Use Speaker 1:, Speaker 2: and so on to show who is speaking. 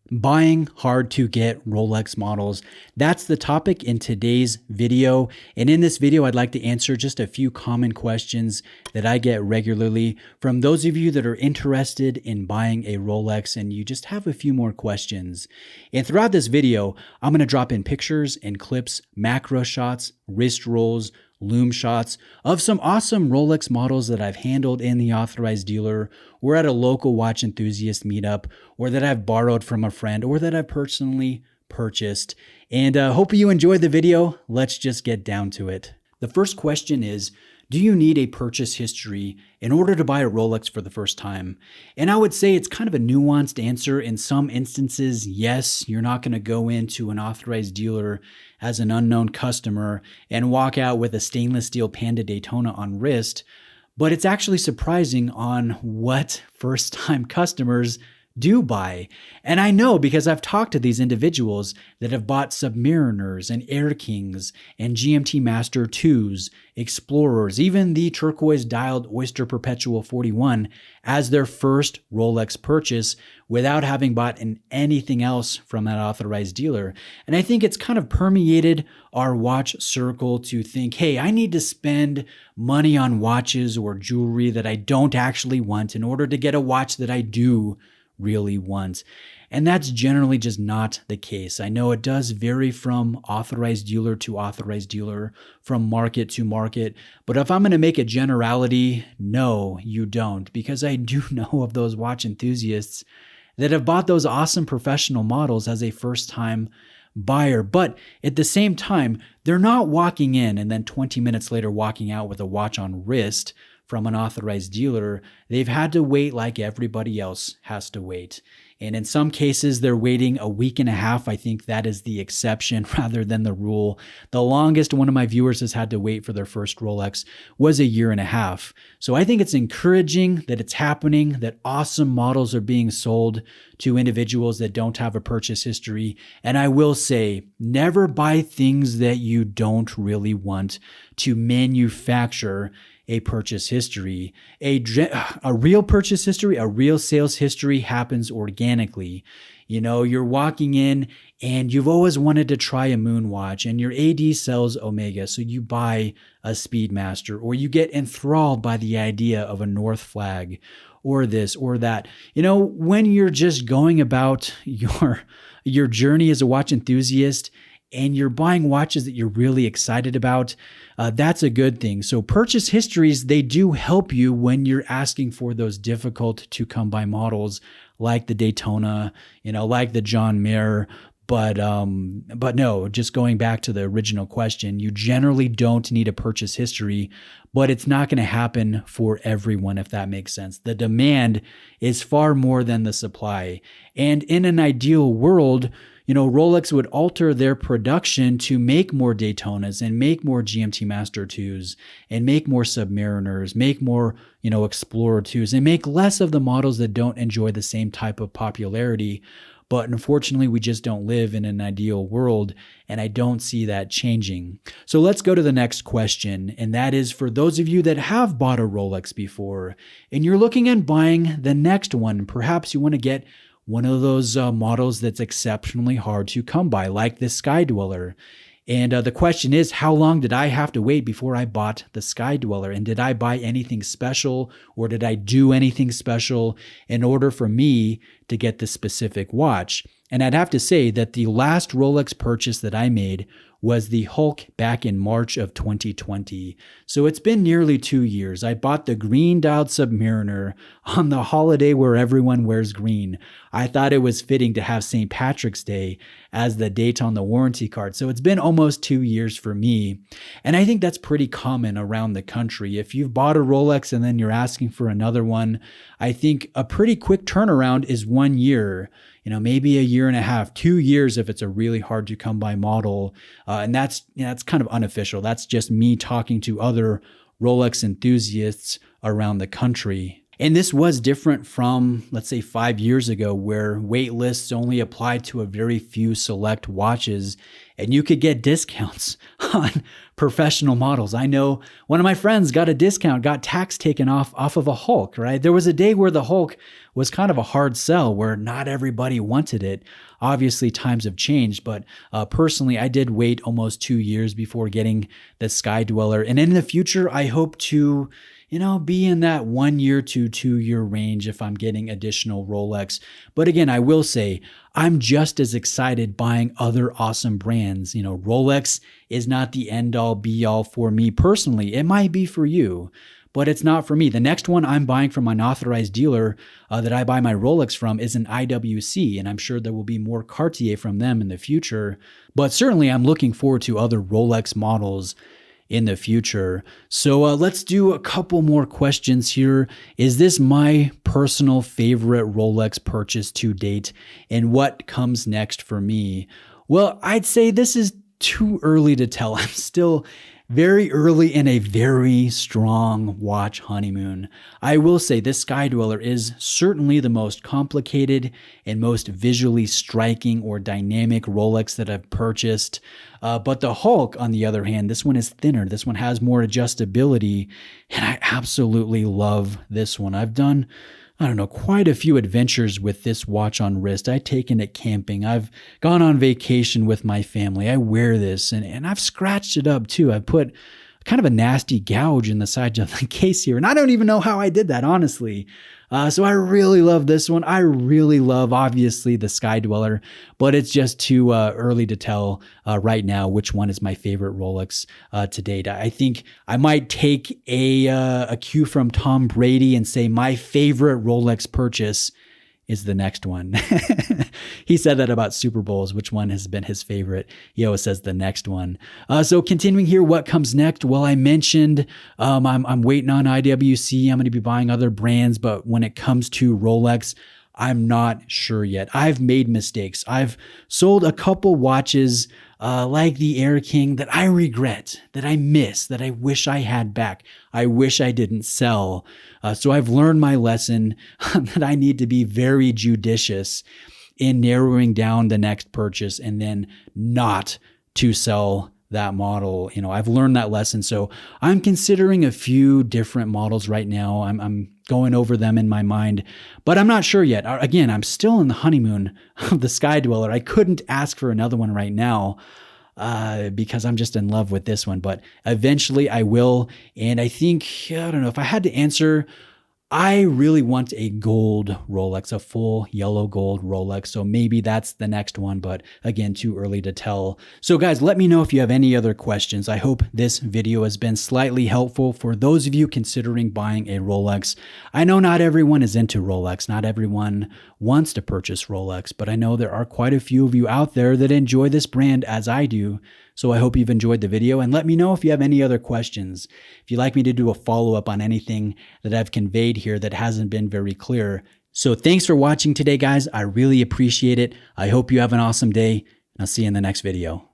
Speaker 1: Buying hard to get Rolex models. That's the topic in today's video. And in this video, I'd like to answer just a few common questions that I get regularly from those of you that are interested in buying a Rolex and you just have a few more questions. And throughout this video, I'm going to drop in pictures and clips, macro shots, wrist rolls, loom shots of some awesome Rolex models that I've handled in the authorized dealer or at a local watch enthusiast meetup, or that I've borrowed from a friend, or that I've personally purchased. And hope you enjoyed the video. Let's just get down to it. The first question is, do you need a purchase history in order to buy a Rolex for the first time? And I would say it's kind of a nuanced answer. In some instances, yes, you're not going to go into an authorized dealer as an unknown customer and walk out with a stainless steel Panda Daytona on wrist, but it's actually surprising on what first-time customers do buy. And I know because I've talked to these individuals that have bought Submariners and Air Kings and GMT Master 2s, Explorers, even the turquoise dialed Oyster Perpetual 41 as their first Rolex purchase without having bought anything else from that authorized dealer. And I think it's kind of permeated our watch circle to think, hey, I need to spend money on watches or jewelry that I don't actually want in order to get a watch that I do really want. And that's generally just not the case. I know it does vary from authorized dealer to authorized dealer, from market to market. But if I'm going to make a generality, no, you don't, because I do know of those watch enthusiasts that have bought those awesome professional models as a first-time buyer. But at the same time, they're not walking in and then 20 minutes later walking out with a watch on wrist from an authorized dealer. They've had to wait like everybody else has to wait. And in some cases, they're waiting a week and a half. I think that is the exception rather than the rule. The longest one of my viewers has had to wait for their first Rolex was a year and a half. So I think it's encouraging that it's happening, that awesome models are being sold to individuals that don't have a purchase history. And I will say, never buy things that you don't really want to manufacture a purchase history. A real purchase history, a real sales history happens organically. You know, you're walking in and you've always wanted to try a moon watch and your AD sells Omega. So you buy a Speedmaster, or you get enthralled by the idea of a North Flag or this or that. You know, when you're just going about your journey as a watch enthusiast and you're buying watches that you're really excited about, that's a good thing. So purchase histories, they do help you when you're asking for those difficult to come by models like the Daytona, like the John Mayer. But no, just going back to the original question, you generally don't need a purchase history, but it's not going to happen for everyone, if that makes sense. The demand is far more than the supply. And in an ideal world, Rolex would alter their production to make more Daytonas and make more GMT Master 2s and make more Submariners, make more, Explorer 2s, and make less of the models that don't enjoy the same type of popularity. But unfortunately, we just don't live in an ideal world, and I don't see that changing. So let's go to the next question, and that is for those of you that have bought a Rolex before, and you're looking at buying the next one. Perhaps you want to get one of those models that's exceptionally hard to come by, like the Sky Dweller. And the question is, how long did I have to wait before I bought the Sky Dweller? And did I buy anything special, or did I do anything special in order for me to get this specific watch? And I'd have to say that the last Rolex purchase that I made was the Hulk back in March of 2020. So it's been nearly 2 years. I bought the green dialed Submariner on the holiday where everyone wears green. I thought it was fitting to have St. Patrick's Day as the date on the warranty card. So it's been almost 2 years for me. And I think that's pretty common around the country. If you've bought a Rolex and then you're asking for another one, I think a pretty quick turnaround is 1 year. Maybe a year and a half, 2 years if it's a really hard to come by model. And that's kind of unofficial. That's just me talking to other Rolex enthusiasts around the country. And this was different from, let's say, 5 years ago, where wait lists only applied to a very few select watches. and you could get discounts on professional models. I know one of my friends got a discount, got tax taken off of a Hulk, right? There was a day where the Hulk was kind of a hard sell, where not everybody wanted it. Obviously, times have changed, but personally, I did wait almost 2 years before getting the Sky Dweller. And in the future, I hope to be in that 1 year to 2 year range if I'm getting additional Rolex. But again, I will say I'm just as excited buying other awesome brands. Rolex is not the end all be all for me personally. It might be for you, but it's not for me. The next one I'm buying from an authorized dealer that I buy my Rolex from is an IWC, and I'm sure there will be more Cartier from them in the future. But certainly I'm looking forward to other Rolex models in the future. So let's do a couple more questions here. Is this my personal favorite Rolex purchase to date? And what comes next for me? Well, I'd say this is too early to tell. I'm still very early in a very strong watch honeymoon. I will say this Sky Dweller is certainly the most complicated and most visually striking or dynamic Rolex that I've purchased. But the Hulk, on the other hand, this one is thinner. This one has more adjustability, and I absolutely love this one. I've done, quite a few adventures with this watch on wrist. I've taken it camping. I've gone on vacation with my family. I wear this, and I've scratched it up too. I put kind of a nasty gouge in the side of the case here, and I don't even know how I did that, honestly. So I really love this one. I really love, obviously, the Sky Dweller, but it's just too early to tell right now which one is my favorite Rolex to date. I think I might take a cue from Tom Brady and say my favorite Rolex purchase is the next one. He said that about Super Bowls, which one has been his favorite. He always says the next one. So continuing here, what comes next? Well, I mentioned I'm waiting on IWC. I'm going to be buying other brands, but when it comes to Rolex, I'm not sure yet. I've made mistakes. I've sold a couple watches like the Air King that I regret, that I miss, that I wish I had back. I wish I didn't sell. So I've learned my lesson that I need to be very judicious in narrowing down the next purchase and then not to sell that model. I've learned that lesson. So I'm considering a few different models right now. I'm going over them in my mind, but I'm not sure yet. Again, I'm still in the honeymoon of the Sky Dweller. I couldn't ask for another one right now because I'm just in love with this one, but eventually I will. And I think, if I had to answer, I really want a gold Rolex, a full yellow gold Rolex. So maybe that's the next one, but again, too early to tell. So guys, let me know if you have any other questions. I hope this video has been slightly helpful for those of you considering buying a Rolex. I know not everyone is into Rolex. Not everyone wants to purchase Rolex, but I know there are quite a few of you out there that enjoy this brand as I do. So I hope you've enjoyed the video, and let me know if you have any other questions. If you'd like me to do a follow-up on anything that I've conveyed here that hasn't been very clear. So thanks for watching today, guys. I really appreciate it. I hope you have an awesome day, and I'll see you in the next video.